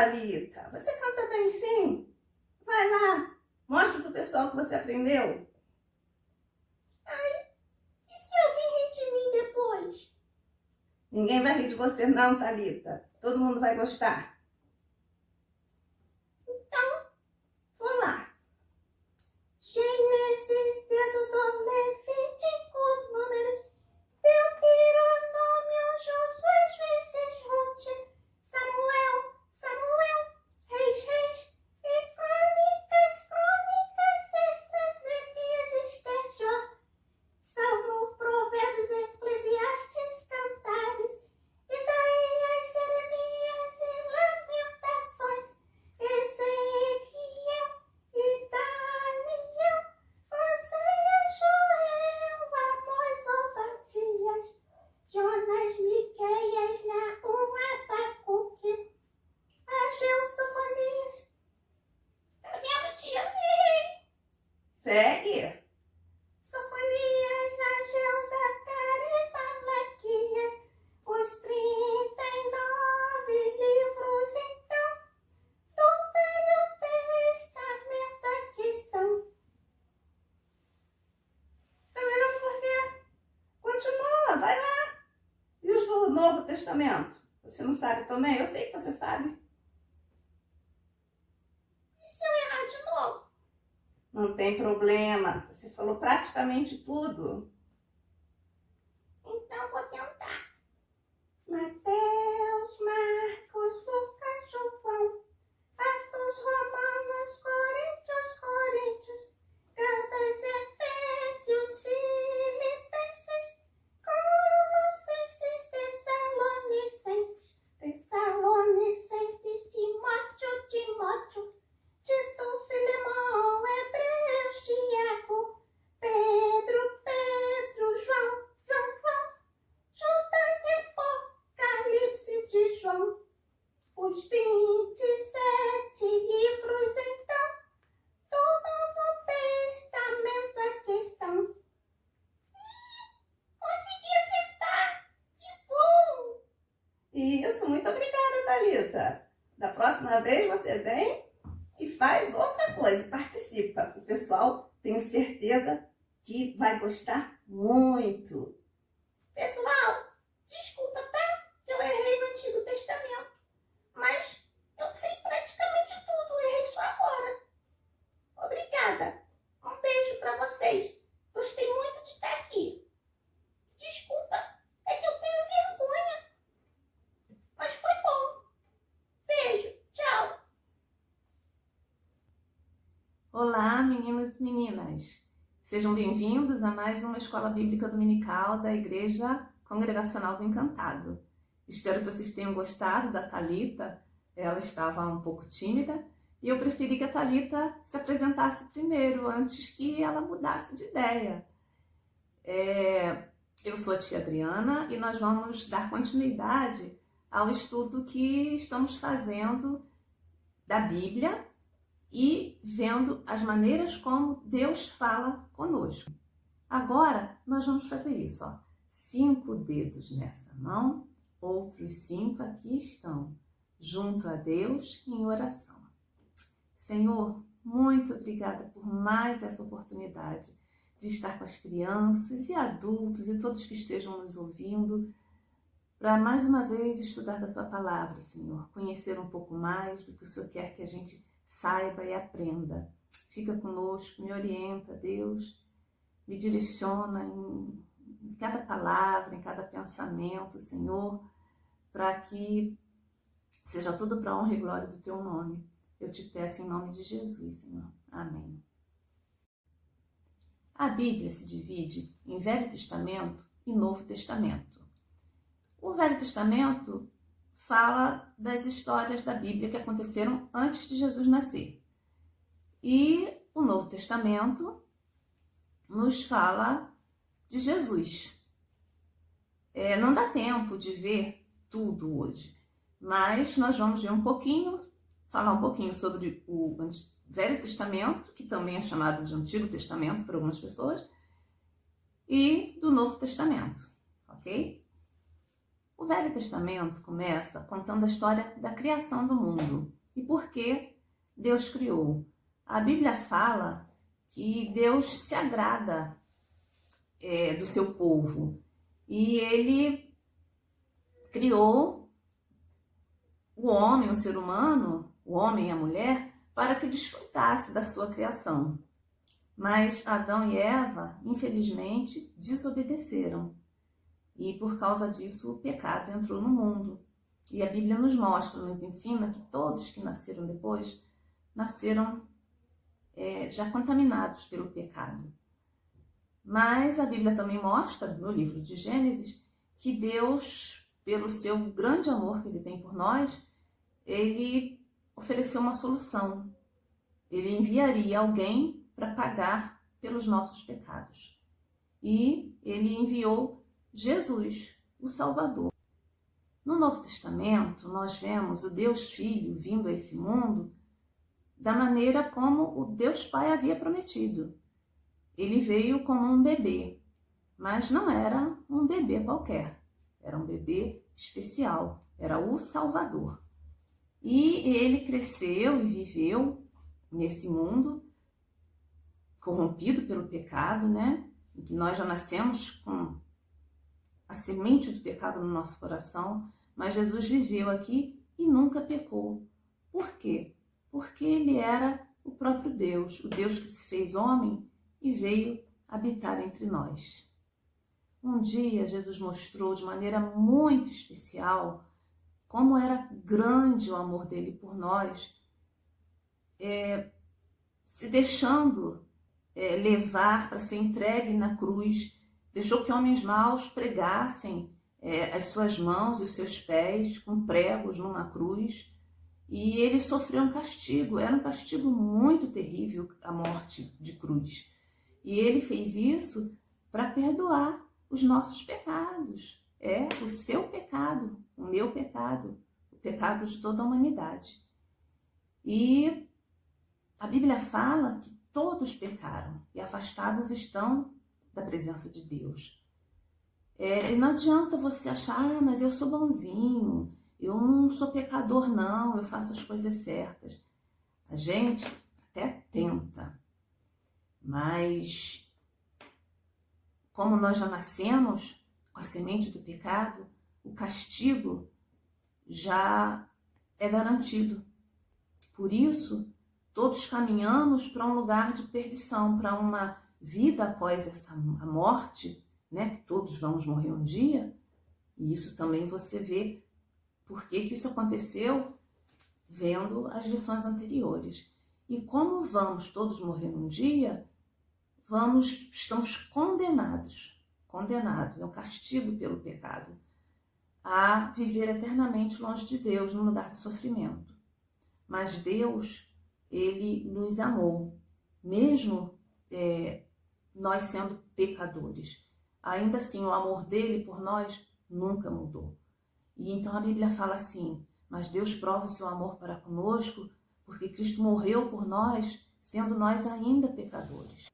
Thalita, você canta bem sim? Vai lá, mostra pro pessoal que você aprendeu. E se alguém rir de mim depois? Ninguém vai rir de você não, Thalita. Todo mundo vai gostar. Então, vou lá. Gênesis, Êxodo, Levítico, Números, Deuteronômio, Josué, Juízes, Ruth, Samuel, Reis, e Crônicas, Esdras, Neemias, Ester, Jó, Salmo, Provérbios, Eclesiastes, Cantares, Isaías, Jeremias e Lamentações, Ezequiel e Daniel, Oséias, Joel, Amós, Obadias, Jonas, Miqueias, Naum, Abacuque, Ageu, Sofonias. Tá vendo, tia? Errei. Segue. Sofonias, Ageu, Zacarias, Malaquias, os 39 livros, então, do Velho Testamento aqui estão. Tá vendo por quê? Continua, vai lá. E os do Novo Testamento? Você não sabe também? Eu sei que você sabe. E se eu errar de novo? Não tem problema. Você falou praticamente tudo. Então vou tentar. Mateus, Marcos, Lucas, João, Atos, Romanos, Coríntios, Gálatas, Efésios, Filipenses, Colossenses, Tessalonicenses, Timóteo, Tito, Filemão, Hebreus, Tiago, Pedro, João, Judas e Apocalipse de João, os 27 livros, então, do Novo Testamento aqui estão. Consegui acertar! Que bom! Isso, muito obrigada, Thalita. Da próxima vez você vem e faz outra coisa, participa. O pessoal, tenho certeza que vai gostar muito. Pessoal, desculpa, tá? Que eu errei no Antigo Testamento. Mas eu sei praticamente tudo, errei só agora. Obrigada. Um beijo pra vocês. Gostei muito de estar aqui. Desculpa, é que eu tenho vergonha. Mas foi bom. Beijo, tchau. Olá, meninos e meninas! Sejam bem-vindos a mais uma Escola Bíblica Dominical da Igreja Congregacional do Encantado. Espero que vocês tenham gostado da Thalita. Ela estava um pouco tímida e eu preferi que a Thalita se apresentasse primeiro, antes que ela mudasse de ideia. Eu sou a tia Adriana e nós vamos dar continuidade ao estudo que estamos fazendo da Bíblia e vendo as maneiras como Deus fala conosco. Agora, nós vamos fazer isso, ó. 5 dedos nessa mão, outros 5 aqui estão, junto a Deus em oração. Senhor, muito obrigada por mais essa oportunidade de estar com as crianças e adultos e todos que estejam nos ouvindo, para mais uma vez estudar da Tua Palavra, Senhor, conhecer um pouco mais do que o Senhor quer que a gente saiba e aprenda. Fica conosco, me orienta, Deus, me direciona em cada palavra, em cada pensamento, Senhor, para que seja tudo para a honra e glória do Teu nome. Eu te peço em nome de Jesus, Senhor. Amém. A Bíblia se divide em Velho Testamento e Novo Testamento. O Velho Testamento fala das histórias da Bíblia que aconteceram antes de Jesus nascer. E o Novo Testamento nos fala de Jesus. Não dá tempo de ver tudo hoje, mas nós vamos ver falar um pouquinho sobre o Velho Testamento, que também é chamado de Antigo Testamento por algumas pessoas, e do Novo Testamento, ok? O Velho Testamento começa contando a história da criação do mundo. e por que Deus criou. A Bíblia fala que Deus se agrada do seu povo e ele criou o homem, o ser humano, o homem e a mulher, para que desfrutasse da sua criação. Mas Adão e Eva, infelizmente, desobedeceram. E por causa disso o pecado entrou no mundo. E a Bíblia nos mostra, nos ensina que todos que nasceram depois, nasceram já contaminados pelo pecado. Mas a Bíblia também mostra, no livro de Gênesis, que Deus, pelo seu grande amor que ele tem por nós, ele ofereceu uma solução. Ele enviaria alguém para pagar pelos nossos pecados. E ele enviou Jesus, o Salvador. No Novo Testamento, nós vemos o Deus Filho vindo a esse mundo da maneira como o Deus Pai havia prometido. Ele veio como um bebê, mas não era um bebê qualquer. Era um bebê especial, era o Salvador. E ele cresceu e viveu nesse mundo corrompido pelo pecado, né? Em que nós já nascemos com a semente do pecado no nosso coração, mas Jesus viveu aqui e nunca pecou. Por quê? Porque ele era o próprio Deus, o Deus que se fez homem e veio habitar entre nós. Um dia Jesus mostrou de maneira muito especial como era grande o amor dele por nós, se deixando levar para ser entregue na cruz, deixou que homens maus pregassem as suas mãos e os seus pés com pregos numa cruz, e ele sofreu um castigo, era um castigo muito terrível, a morte de cruz. E ele fez isso para perdoar os nossos pecados, o seu pecado, o meu pecado, o pecado de toda a humanidade. E a Bíblia fala que todos pecaram e afastados estão da presença de Deus. Não adianta você achar, mas eu sou bonzinho, eu não sou pecador não, eu faço as coisas certas. A gente até tenta, mas como nós já nascemos com a semente do pecado, o castigo já é garantido. Por isso, todos caminhamos para um lugar de perdição, para uma vida após a morte, né? Que todos vamos morrer um dia. E isso também você vê por que isso aconteceu vendo as lições anteriores. E como vamos todos morrer um dia, estamos condenados, é um castigo pelo pecado, a viver eternamente longe de Deus, num lugar de sofrimento. Mas Deus, ele nos amou, mesmo nós sendo pecadores. Ainda assim, o amor dele por nós nunca mudou. E então a Bíblia fala assim: mas Deus prova o seu amor para conosco, porque Cristo morreu por nós, sendo nós ainda pecadores.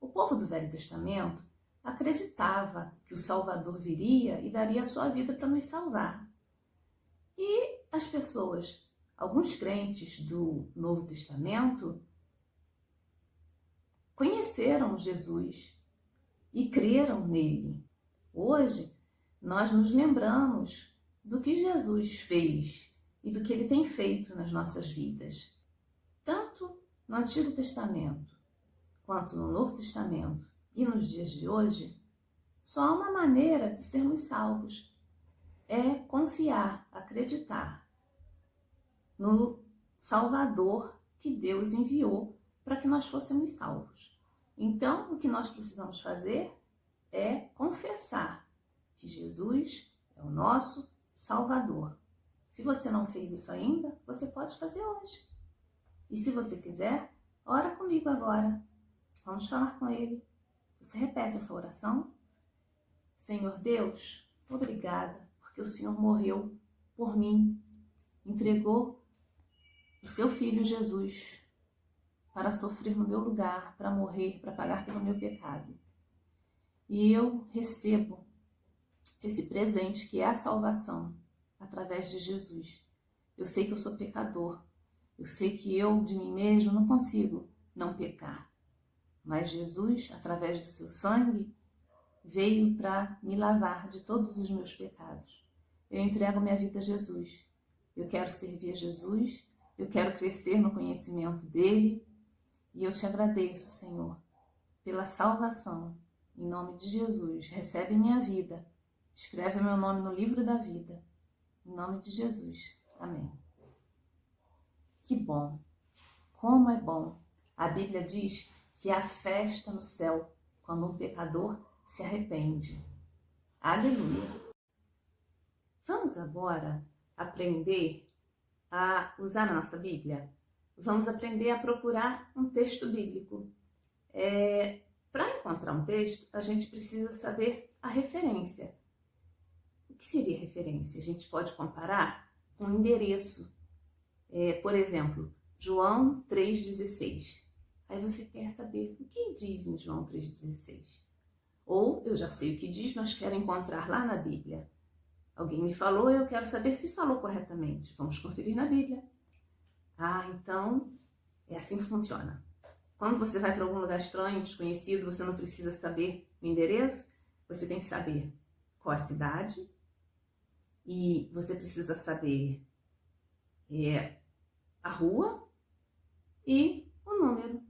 O povo do Velho Testamento acreditava que o Salvador viria e daria a sua vida para nos salvar. E as pessoas, alguns crentes do Novo Testamento, conheceram Jesus e creram nele. Hoje, nós nos lembramos do que Jesus fez e do que ele tem feito nas nossas vidas. Tanto no Antigo Testamento, quanto no Novo Testamento e nos dias de hoje, só há uma maneira de sermos salvos. É confiar, acreditar no Salvador que Deus enviou para que nós fôssemos salvos. Então, o que nós precisamos fazer é confessar que Jesus é o nosso Salvador. Se você não fez isso ainda, você pode fazer hoje. E se você quiser, ora comigo agora. Vamos falar com ele. Você repete essa oração. Senhor Deus, obrigada, porque o Senhor morreu por mim, entregou o seu Filho Jesus para sofrer no meu lugar, para morrer, para pagar pelo meu pecado. E eu recebo esse presente que é a salvação através de Jesus. Eu sei que eu sou pecador Eu sei que eu, de mim mesmo, não consigo não pecar. Mas Jesus, através do seu sangue, veio para me lavar de todos os meus pecados. Eu entrego minha vida a Jesus. Eu quero servir a Jesus, eu quero crescer no conhecimento dele. E eu te agradeço, Senhor, pela salvação. Em nome de Jesus, recebe minha vida. Escreve meu nome no livro da vida. Em nome de Jesus. Amém. Que bom. Como é bom. A Bíblia diz que há festa no céu quando um pecador se arrepende. Aleluia. Vamos agora aprender a usar a nossa Bíblia? Vamos aprender a procurar um texto bíblico. Para encontrar um texto, a gente precisa saber a referência. O que seria referência? A gente pode comparar com um endereço. Por exemplo, João 3,16. Aí você quer saber o que diz em João 3,16. Ou eu já sei o que diz, mas quero encontrar lá na Bíblia. Alguém me falou, eu quero saber se falou corretamente. Vamos conferir na Bíblia. Então é assim que funciona. Quando você vai para algum lugar estranho, desconhecido, você não precisa saber o endereço, você tem que saber qual a cidade e você precisa saber a rua e o número.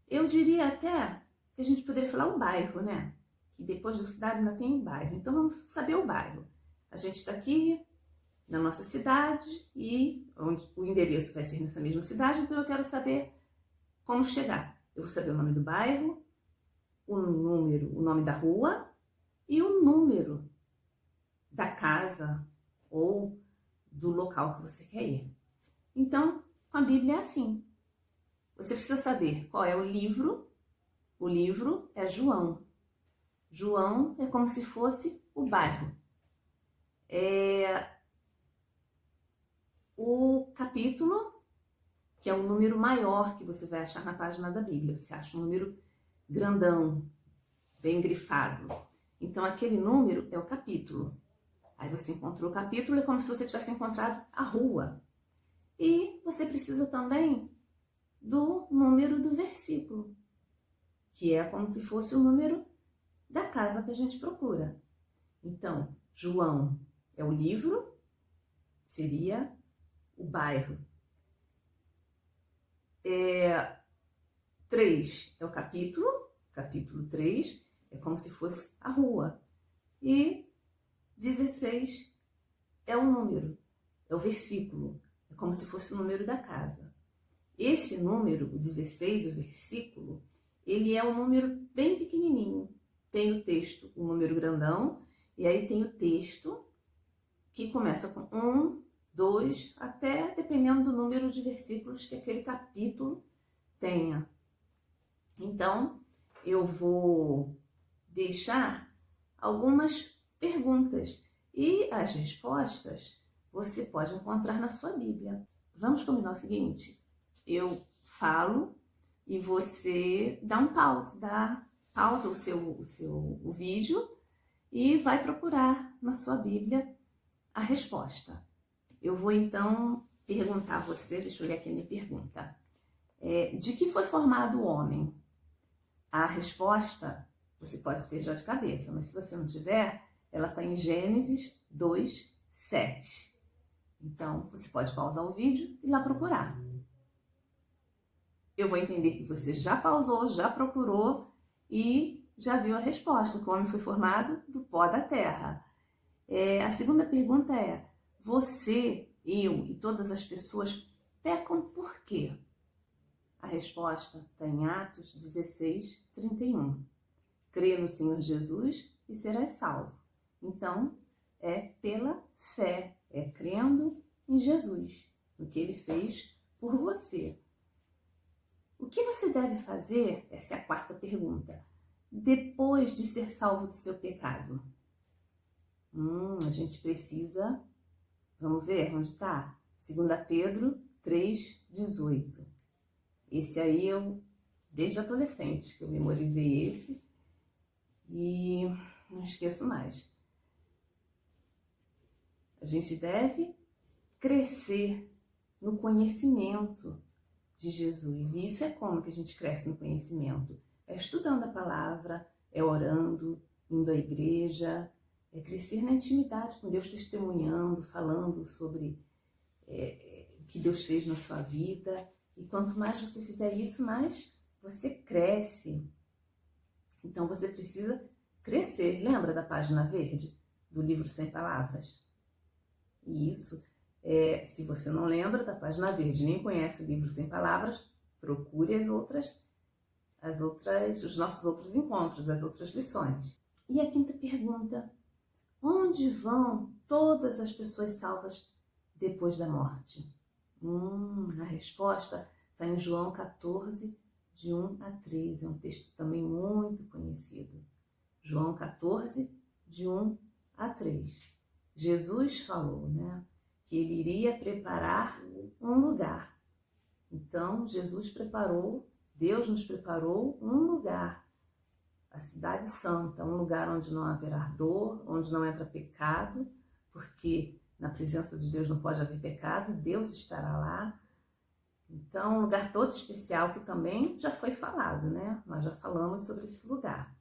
Eu diria até que a gente poderia falar o bairro, né? Que depois da cidade ainda tem um bairro. Então vamos saber o bairro. A gente está aqui na nossa cidade e onde o endereço vai ser nessa mesma cidade, então eu quero saber como chegar. Eu vou saber o nome do bairro, o número, o nome da rua e o número da casa ou do local que você quer ir. Então, com a Bíblia é assim. Você precisa saber qual é o livro. O livro é João. João é como se fosse o bairro. O capítulo, que é o número maior que você vai achar na página da Bíblia. Você acha um número grandão, bem grifado. Então, aquele número é o capítulo. Aí você encontrou o capítulo, é como se você tivesse encontrado a rua. E você precisa também do número do versículo, que é como se fosse o número da casa que a gente procura. Então, João é o livro, seria o bairro. 3 é o capítulo 3 é como se fosse a rua. E 16 é o número, é o versículo, é como se fosse o número da casa. Esse número, o 16, o versículo, ele é um número bem pequenininho. Tem o texto, o número grandão, e aí tem o texto que começa com 1, 2, até dependendo do número de versículos que aquele capítulo tenha. Então, eu vou deixar algumas perguntas e as respostas você pode encontrar na sua Bíblia. Vamos combinar o seguinte? Eu falo e você dá um pause, pausa o vídeo e vai procurar na sua Bíblia a resposta. Eu vou então perguntar a você, deixa eu ler aqui a minha pergunta. De que foi formado o homem? A resposta você pode ter já de cabeça, mas se você não tiver, ela está em Gênesis 2, 7. Então, você pode pausar o vídeo e ir lá procurar. Eu vou entender que você já pausou, já procurou e já viu a resposta, que o homem foi formado do pó da terra. A segunda pergunta é, você, eu e todas as pessoas pecam por quê? A resposta está em Atos 16, 31. Crê no Senhor Jesus e serás salvo. Então, é pela fé, é crendo em Jesus, no que Ele fez por você. O que você deve fazer? Essa é a quarta pergunta. Depois de ser salvo do seu pecado. A gente precisa... Vamos ver onde está? 2 Pedro 3, 18. Esse aí eu, desde adolescente, que eu memorizei esse e não esqueço mais. A gente deve crescer no conhecimento de Jesus. E isso é como que a gente cresce no conhecimento. É estudando a palavra, é orando, indo à igreja, é crescer na intimidade com Deus, testemunhando, falando sobre o que Deus fez na sua vida. E quanto mais você fizer isso, mais você cresce. Então você precisa crescer. Lembra da página verde do livro Sem Palavras? E isso, se você não lembra da página verde, nem conhece o livro Sem Palavras, procure os nossos outros encontros, as outras lições. E a quinta pergunta: onde vão todas as pessoas salvas depois da morte? A resposta está em João 14, de 1 a 3. É um texto também muito conhecido. João 14, de 1 a 3. Jesus falou, que ele iria preparar um lugar. Então, Deus nos preparou um lugar, a cidade santa, um lugar onde não haverá dor, onde não entra pecado, porque na presença de Deus não pode haver pecado, Deus estará lá. Então, um lugar todo especial que também já foi falado, Nós já falamos sobre esse lugar.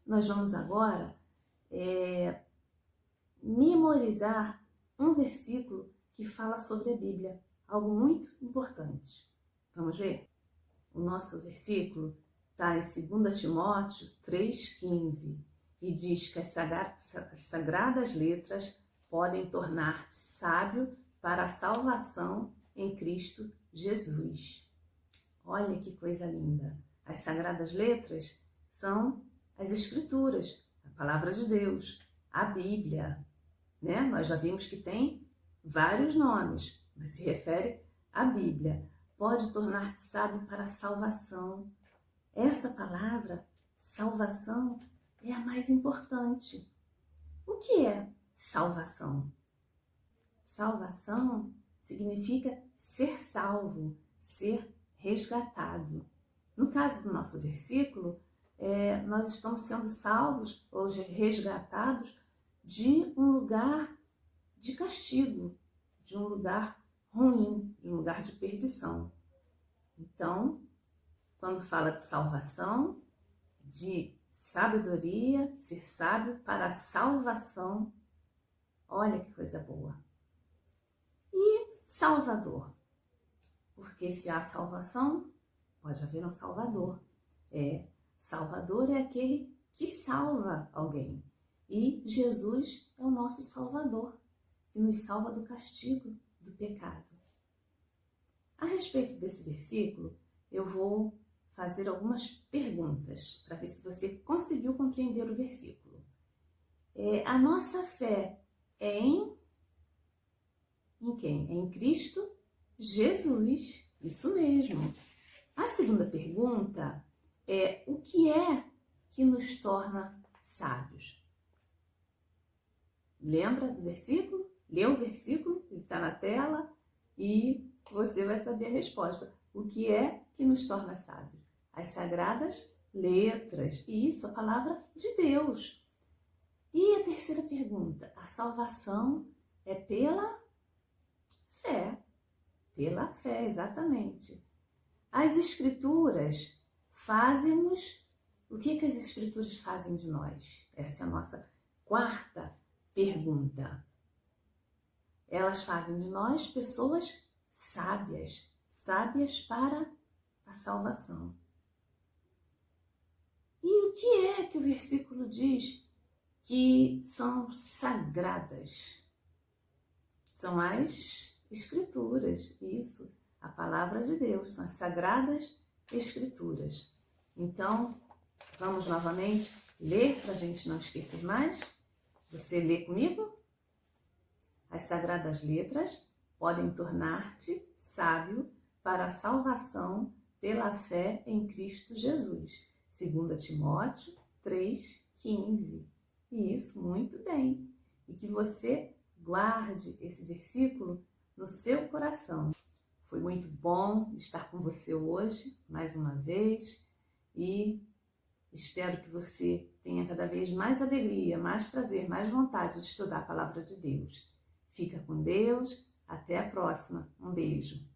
Nós vamos agora memorizar um versículo que fala sobre a Bíblia, algo muito importante. Vamos ver? O nosso versículo está em 2 Timóteo 3,15 e diz que as sagradas letras podem tornar-te sábio para a salvação em Cristo Jesus. Olha que coisa linda! As sagradas letras são as Escrituras, a Palavra de Deus, a Bíblia. Nós já vimos que tem vários nomes, mas se refere à Bíblia. Pode tornar-te sábio para a salvação. Essa palavra, salvação, é a mais importante. O que é salvação? Salvação significa ser salvo, ser resgatado. No caso do nosso versículo, nós estamos sendo salvos ou resgatados de um lugar de castigo, de um lugar ruim, de um lugar de perdição. Então, quando fala de salvação, de sabedoria, ser sábio para a salvação, olha que coisa boa. E Salvador, porque se há salvação, pode haver um Salvador. Salvador é aquele que salva alguém. E Jesus é o nosso Salvador, que nos salva do castigo, do pecado. A respeito desse versículo, eu vou fazer algumas perguntas para ver se você conseguiu compreender o versículo. A nossa fé é em quem? É em Cristo Jesus, isso mesmo. A segunda pergunta é: o que é que nos torna sábios? Lembra do versículo? Lê o versículo, ele está na tela e você vai saber a resposta. O que é que nos torna sábios? As sagradas letras, e isso, a palavra de Deus. E a terceira pergunta: a salvação é pela fé. Pela fé, exatamente. As Escrituras fazem-nos... O que as Escrituras fazem de nós? Essa é a nossa quarta pergunta. Elas fazem de nós pessoas sábias, sábias para a salvação. E o que é que o versículo diz que são sagradas? São as Escrituras, isso, a palavra de Deus, são as sagradas Escrituras. Então, vamos novamente ler para a gente não esquecer mais. Você lê comigo? As sagradas letras podem tornar-te sábio para a salvação pela fé em Cristo Jesus. 2 Timóteo 3,15. Isso, muito bem. E que você guarde esse versículo no seu coração. Foi muito bom estar com você hoje, mais uma vez, e espero que você tenha cada vez mais alegria, mais prazer, mais vontade de estudar a palavra de Deus. Fica com Deus, Até a próxima. Um beijo.